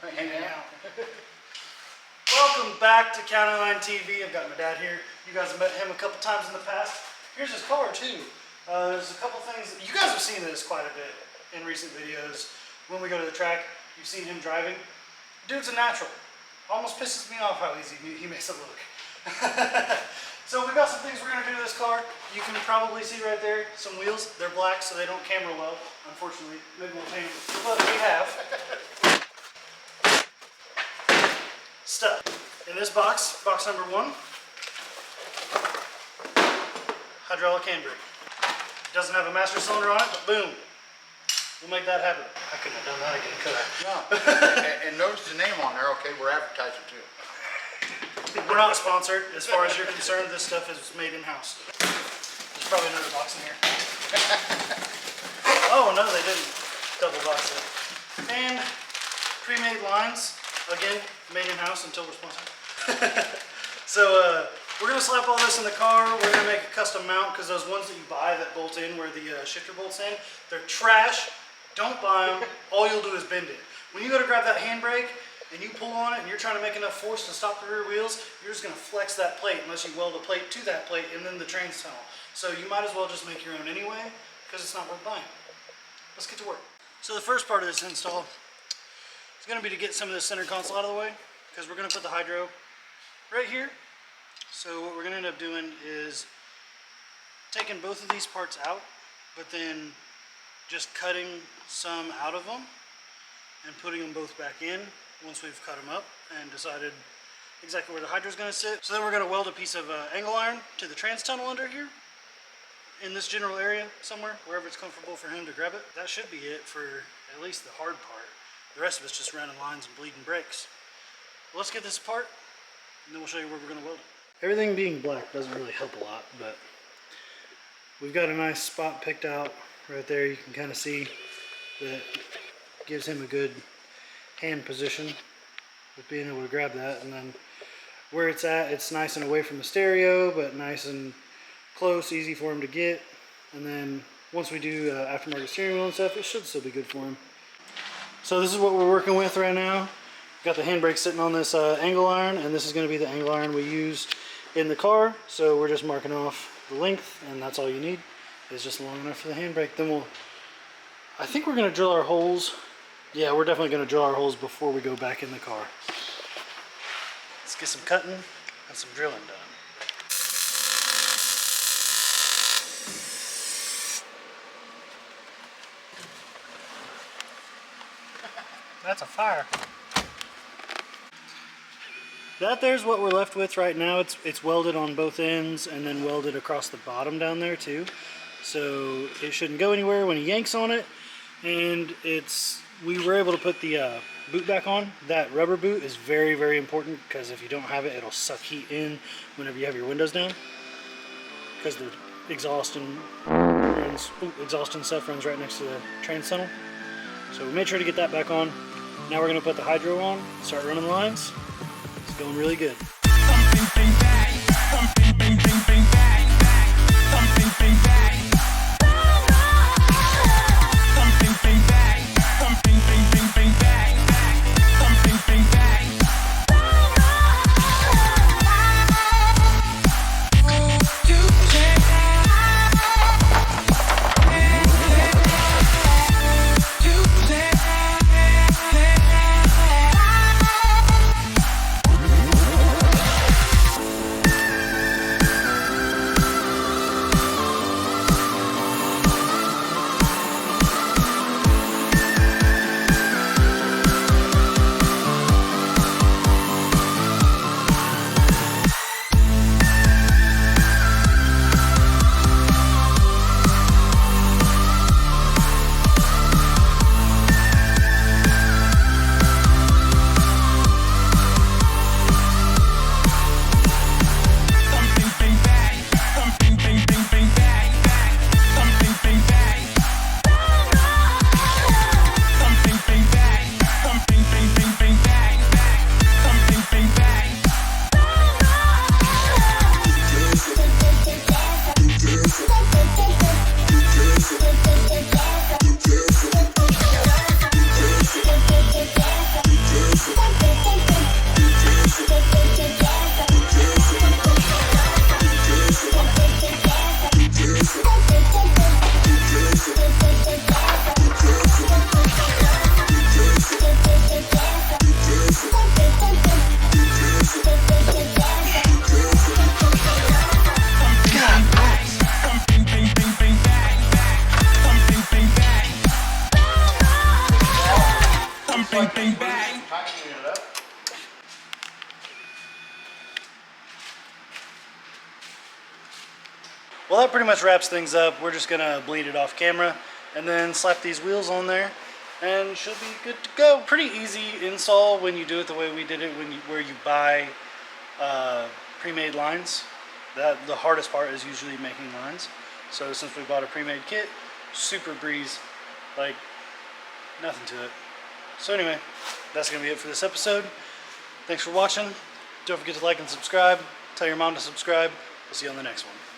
Hanging out. Welcome back to CountyLine TV. I've got my dad here. You guys have met him a couple times in the past. Here's his car too. There's a couple things. You guys have seen this quite a bit in recent videos. When we go to the track, you've seen him driving. Dude's a natural. Almost pisses me off how easy he makes it look. So we've got some things we're going to do to this car. You can probably see right there some wheels. They're black, so they don't camera well. Unfortunately, maybe we'll paint them. But we have stuff in this box. Box number 1. Hydraulic handbrake. Doesn't have a master cylinder on it, but boom. We'll make that happen. I couldn't have done that again, could I? No. And notice the name on there, okay? We're advertising too. We're not sponsored. As far as you're concerned, this stuff is made in-house. There's probably another box in here. Oh, no, they didn't double box it. And pre-made lines, again, made in-house until we're sponsored. So we're going to slap all this in the car. We're going to make a custom mount because those ones that you buy that bolt in where the shifter bolts in, they're trash. Don't buy them. All you'll do is bend it. When you go to grab that handbrake and you pull on it and you're trying to make enough force to stop the rear wheels, you're just going to flex that plate unless you weld a plate to that plate and then the trans tunnel. So you might as well just make your own anyway because it's not worth buying. Let's get to work. So the first part of this install is going to be to get some of the center console out of the way because we're going to put the hydro right here. So what we're going to end up doing is taking both of these parts out, but then just cutting some out of them and putting them both back in once we've cut them up and decided exactly where the hydro is going to sit. So then we're going to weld a piece of angle iron to the trans tunnel under here in this general area somewhere, wherever it's comfortable for him to grab it. That should be it for at least the hard part. The rest of it's just running lines and bleeding brakes. Well, let's get this apart and then we'll show you where we're going to weld it. Everything being black doesn't really help a lot, but we've got a nice spot picked out right there. You can kind of see that gives him a good hand position with being able to grab that, and then where it's at, it's nice and away from the stereo but nice and close, easy for him to get. And then once we do aftermarket steering wheel and stuff, it should still be good for him. So this is what we're working with right now. We've got the handbrake sitting on this angle iron, and this is going to be the angle iron we use in the car. So we're just marking off the length, and that's all you need. It's just long enough for the handbrake. Then I think we're going to drill our holes. Yeah, we're definitely going to drill our holes before we go back in the car. Let's get some cutting and some drilling done. That's a fire. That there's what we're left with right now. It's welded on both ends and then welded across the bottom down there too. So it shouldn't go anywhere when he yanks on it. And we were able to put the boot back on. That rubber boot is very, very important because if you don't have it, it'll suck heat in whenever you have your windows down. Because the exhaust and stuff runs right next to the trans tunnel. So we made sure to get that back on. Now we're going to put the hydro on, start running the lines. It's going really good. Well, that pretty much wraps things up. We're just gonna bleed it off camera and then slap these wheels on there and she'll be good to go. Pretty easy install when you do it the way we did it, where you buy pre-made lines. The hardest part is usually making lines. So since we bought a pre-made kit, super breeze, like nothing to it. So anyway, that's gonna be it for this episode. Thanks for watching. Don't forget to like and subscribe. Tell your mom to subscribe. We'll see you on the next one.